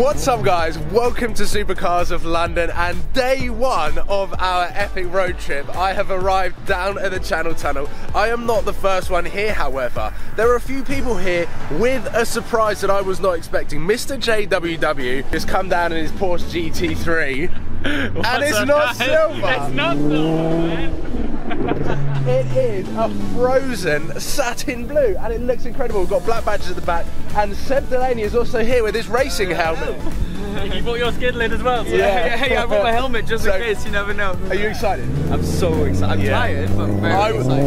What's up guys, welcome to Supercars of London and day one of our epic road trip. I have arrived down at the Channel Tunnel. I am not the first one here, however. There are a few people here with a surprise that I was not expecting. Mr. JWW has come down in his Porsche GT3 and it's not silver. It's not silver, man. It is a frozen satin blue and it looks incredible. We've got black badges at the back and Seb Delaney is also here with his racing helmet. You bought your skid lid as well? So Yeah. yeah, I bought my helmet just in case, you never know. Are you excited? I'm so excited. I'm tired, but I'm very excited.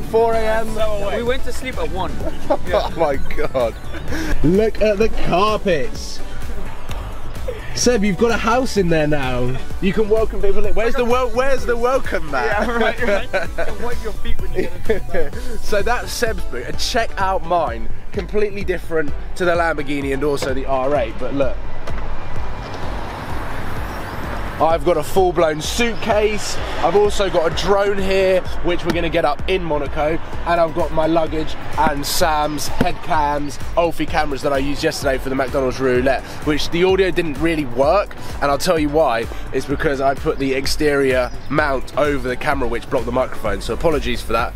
4 AM. We went to sleep at 1. Oh my god. Look at the carpets. Seb, you've got a house in there now. You can welcome people in. Where's the welcome mat? Yeah, right. Wipe your feet when you get it. So that's Seb's boot, and check out mine. Completely different to the Lamborghini and also the R8, but look. I've got a full-blown suitcase. I've also got a drone here, which we're gonna get up in Monaco. And I've got my luggage and Sam's head cams, Ulfi cameras that I used yesterday for the McDonald's roulette, which the audio didn't really work. And I'll tell you why. It's because I put the exterior mount over the camera, which blocked the microphone. So apologies for that.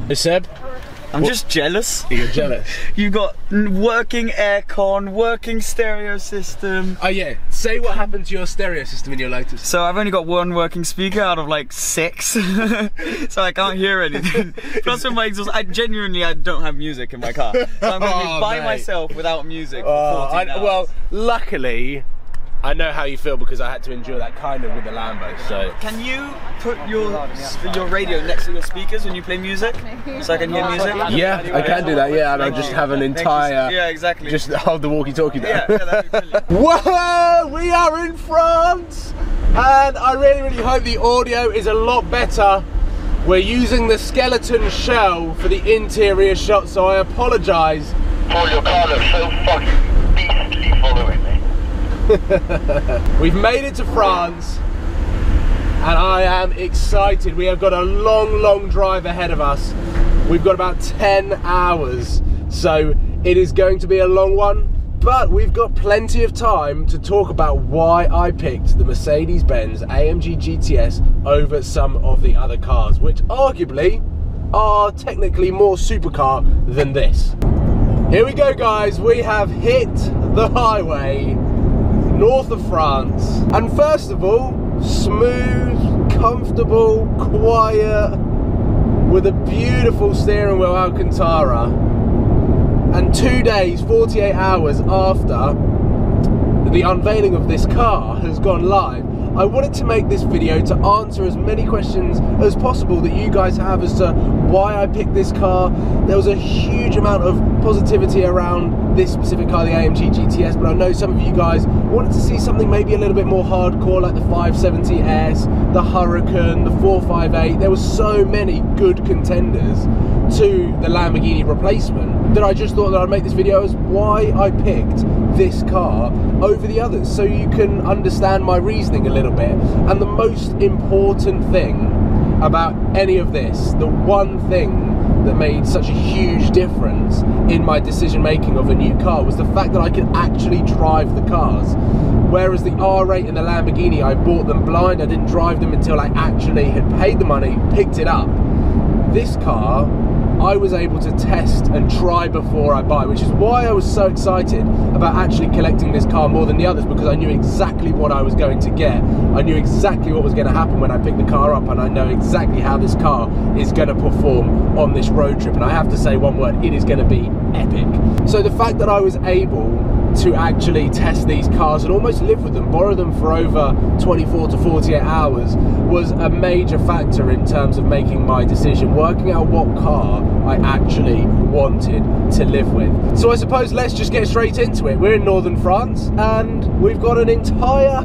Hey Seb? I'm just jealous. You're jealous? You got working aircon, working stereo system. Oh yeah, say what happened to your stereo system in your Lotus. So I've only got one working speaker out of like 6, so I can't hear anything. Plus with my exhaust, I don't have music in my car. So I'm going to be by myself without music for 14 hours. Well, luckily, I know how you feel because I had to endure that kind of with the Lambo, so. Can you put your radio next to your speakers when you play music? So I can hear music? Yeah, I can do that, yeah, and I'll just have an entire, yeah, exactly. Just hold the walkie-talkie down. Yeah, that'd be brilliant. Whoa, we are in France! And I really hope the audio is a lot better. We're using the skeleton shell for the interior shot, so I apologise. Paul, your car looks so fucking beastly following me. We've made it to France and I am excited. We have got a long drive ahead of us. We've got about 10 hours, so it is going to be a long one, but we've got plenty of time to talk about why I picked the Mercedes-Benz AMG GTS over some of the other cars, which arguably are technically more supercar than this. Here we go guys, we have hit the highway north of France, and first of all, smooth, comfortable, quiet, with a beautiful steering wheel Alcantara, and 2 days, 48 hours after the unveiling of this car has gone live, I wanted to make this video to answer as many questions as possible that you guys have as to why I picked this car. There was a huge amount of positivity around this specific car, the AMG GTS, but I know some of you guys wanted to see something maybe a little bit more hardcore, like the 570S, the Hurricane, the 458. There were so many good contenders to the Lamborghini replacement that I just thought that I'd make this video as why I picked this car over the others, so you can understand my reasoning a little bit. And the most important thing about any of this, the one thing that made such a huge difference in my decision making of a new car, was the fact that I could actually drive the cars. Whereas the R8 and the Lamborghini, I bought them blind, I didn't drive them until I actually had paid the money, picked it up. This car, I was able to test and try before I buy, which is why I was so excited about actually collecting this car more than the others, because I knew exactly what I was going to get. I knew exactly what was going to happen when I picked the car up, and I know exactly how this car is going to perform on this road trip. And I have to say one word, it is going to be epic. So the fact that I was able to actually test these cars and almost live with them, borrow them for over 24 to 48 hours, was a major factor in terms of making my decision, working out what car I actually wanted to live with. So I suppose let's just get straight into it. We're in northern France and we've got an entire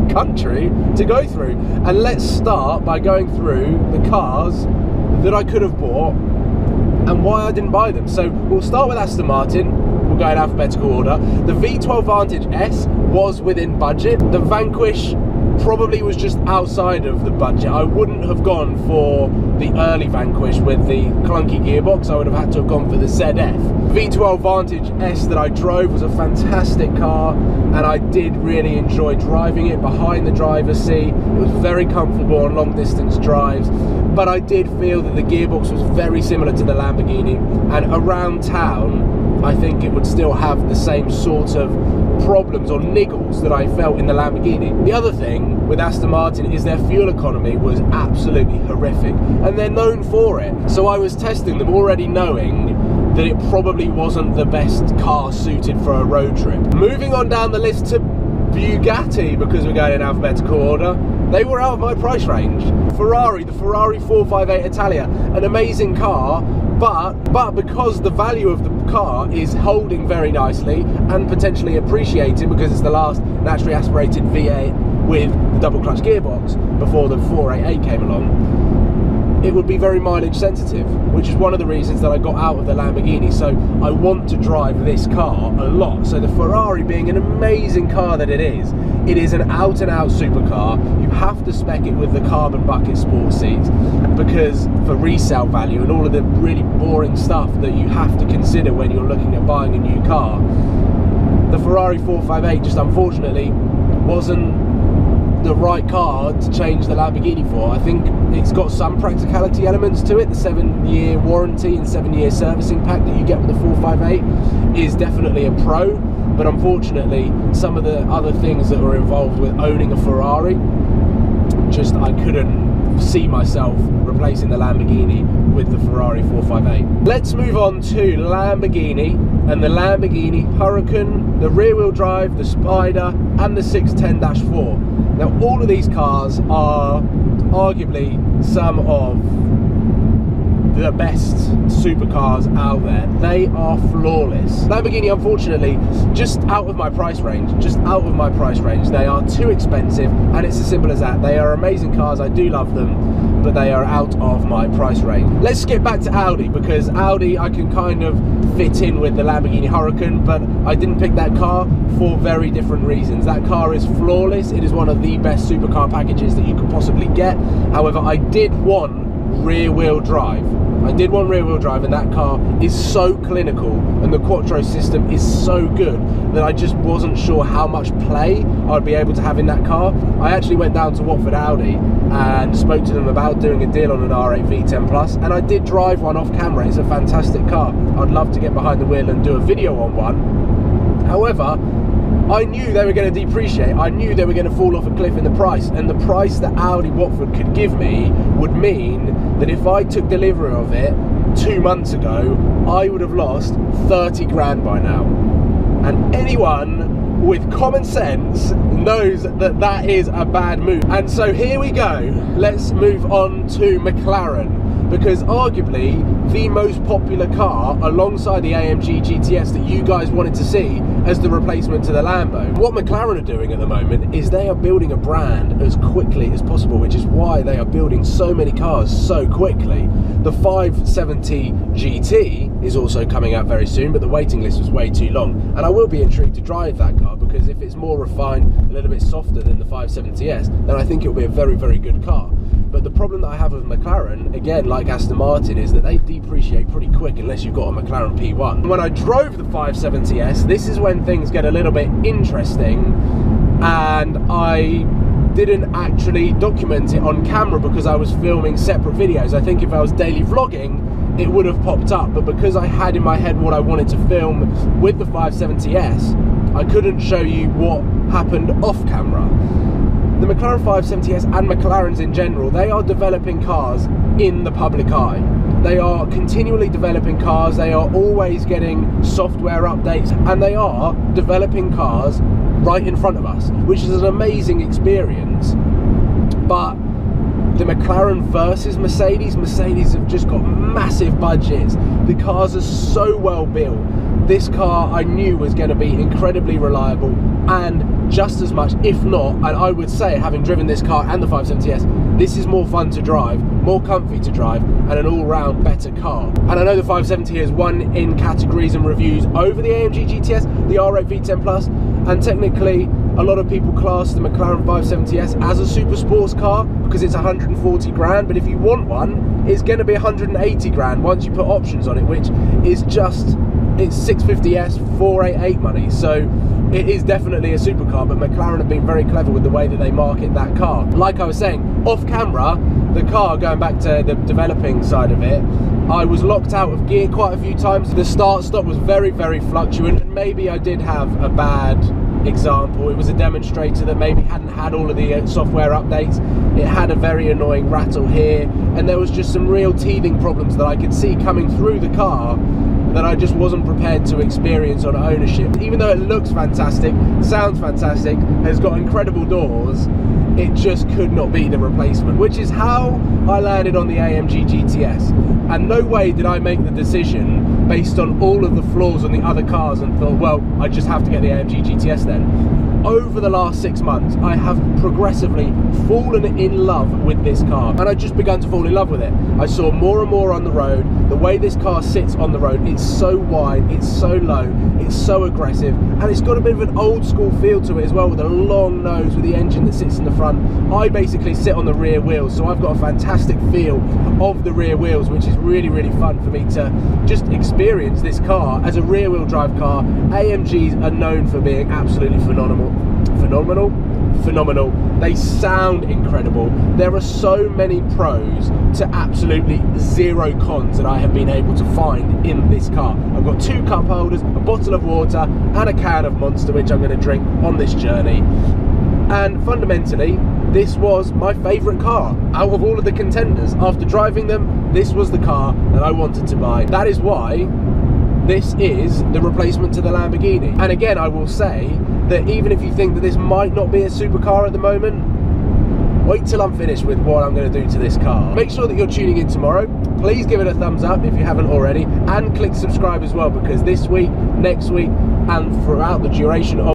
country to go through, and let's start by going through the cars that I could have bought and why I didn't buy them. So we'll start with Aston Martin. We'll go in alphabetical order. The V12 Vantage S was within budget. The Vanquish probably was just outside of the budget. I wouldn't have gone for the early Vanquish with the clunky gearbox. I would have had to have gone for the ZF. V12 Vantage S that I drove was a fantastic car, and I did really enjoy driving it behind the driver's seat. It was very comfortable on long distance drives, but I did feel that the gearbox was very similar to the Lamborghini, and around town I think it would still have the same sort of problems or niggles that I felt in the Lamborghini. The other thing with Aston Martin is their fuel economy was absolutely horrific, and they're known for it. So I was testing them already knowing that it probably wasn't the best car suited for a road trip. Moving on down the list to Bugatti, because we're going in alphabetical order, they were out of my price range. Ferrari, the Ferrari 458 Italia, an amazing car, but because the value of the car is holding very nicely and potentially appreciating because it's the last naturally aspirated V8 with the double clutch gearbox before the 488 came along, it would be very mileage sensitive, which is one of the reasons that I got out of the Lamborghini. So I want to drive this car a lot. So the Ferrari, being an amazing car that it is an out and out supercar. You have to spec it with the carbon bucket sport seats because for resale value and all of the really boring stuff that you have to consider when you're looking at buying a new car. The Ferrari 458 just unfortunately wasn't the right car to change the Lamborghini for. I think it's got some practicality elements to it. The 7-year warranty and 7-year servicing pack that you get with the 458 is definitely a pro, but unfortunately some of the other things that were involved with owning a Ferrari, just I couldn't see myself replacing the Lamborghini with the Ferrari 458. Let's move on to Lamborghini and the Lamborghini Huracan, the rear wheel drive, the Spider and the 610-4. Now all of these cars are arguably some of the best supercars out there. They are flawless. Lamborghini, unfortunately, just out of my price range, they are too expensive, and it's as simple as that. They are amazing cars, I do love them, but they are out of my price range. Let's skip back to Audi, because Audi I can kind of fit in with the Lamborghini Huracan, but I didn't pick that car for very different reasons. That car is flawless. It is one of the best supercar packages that you could possibly get. However, I did want rear wheel drive. And that car is so clinical and the Quattro system is so good that I just wasn't sure how much play I'd be able to have in that car. I actually went down to Watford Audi and spoke to them about doing a deal on an R8 V10 Plus, and I did drive one off camera. It's a fantastic car. I'd love to get behind the wheel and do a video on one. However, I knew they were going to depreciate. I knew they were going to fall off a cliff in the price, and the price that Audi Watford could give me would mean that if I took delivery of it 2 months ago, I would have lost 30 grand by now. And anyone with common sense knows that that is a bad move. And so here we go. Let's move on to McLaren, because arguably the most popular car alongside the AMG GTS that you guys wanted to see as the replacement to the Lambo. What McLaren are doing at the moment is they are building a brand as quickly as possible, which is why they are building so many cars so quickly. The 570 GT is also coming out very soon, but the waiting list was way too long, and I will be intrigued to drive that car, because if it's more refined, a little bit softer than the 570S, then I think it will be a very, very good car. But the problem that I have with McLaren, again, like Aston Martin, is that they depreciate pretty quick unless you've got a McLaren P1. When I drove the 570S, this is when things get a little bit interesting, and I didn't actually document it on camera because I was filming separate videos. I think if I was daily vlogging, it would have popped up, but because I had in my head what I wanted to film with the 570S, I couldn't show you what happened off camera. The McLaren 570S and McLarens in general, they are developing cars in the public eye. They are continually developing cars, they are always getting software updates, and they are developing cars right in front of us, which is an amazing experience. But the McLaren versus Mercedes have just got massive budgets. The cars are so well built. This car I knew was going to be incredibly reliable, and just as much, if not, and I would say, having driven this car and the 570S, this is more fun to drive, more comfy to drive, and an all-round better car. And I know the 570 has won in categories and reviews over the AMG GTS, the R8 V10 Plus, and technically a lot of people class the McLaren 570S as a super sports car because it's 140 grand, but if you want one, it's going to be 180 grand once you put options on it, which is just, it's 650S 488 money. So it is definitely a supercar, but McLaren have been very clever with the way that they market that car. Like I was saying, off camera, the car, going back to the developing side of it, I was locked out of gear quite a few times. The start-stop was very, very fluctuant, and maybe I did have a bad example. It was a demonstrator that maybe hadn't had all of the software updates. It had a very annoying rattle here, and there was just some real teething problems that I could see coming through the car that I just wasn't prepared to experience on ownership. Even though it looks fantastic, sounds fantastic, has got incredible doors, it just could not be the replacement, which is how I landed on the AMG GTS. And no way did I make the decision based on all of the flaws on the other cars and thought, well, I just have to get the AMG GTS then. Over the last 6 months, I have progressively fallen in love with this car, and I just begun to fall in love with it. I saw more and more on the road. The way this car sits on the road, it's so wide, it's so low, it's so aggressive, and it's got a bit of an old school feel to it as well, with a long nose with the engine that sits in the front. I basically sit on the rear wheels, so I've got a fantastic feel of the rear wheels, which is really, really fun for me to just experience this car as a rear wheel drive car. AMGs are known for being absolutely phenomenal. They sound incredible. There are so many pros to absolutely zero cons that I have been able to find in this car. I've got 2 cup holders, a bottle of water, and a can of Monster, which I'm going to drink on this journey. And fundamentally, this was my favourite car out of all of the contenders. After driving them, this was the car that I wanted to buy. That is why this is the replacement to the Lamborghini. And again, I will say that even if you think that this might not be a supercar at the moment, wait till I'm finished with what I'm going to do to this car. Make sure that you're tuning in tomorrow. Please give it a thumbs up if you haven't already, and click subscribe as well, because this week, next week, and throughout the duration of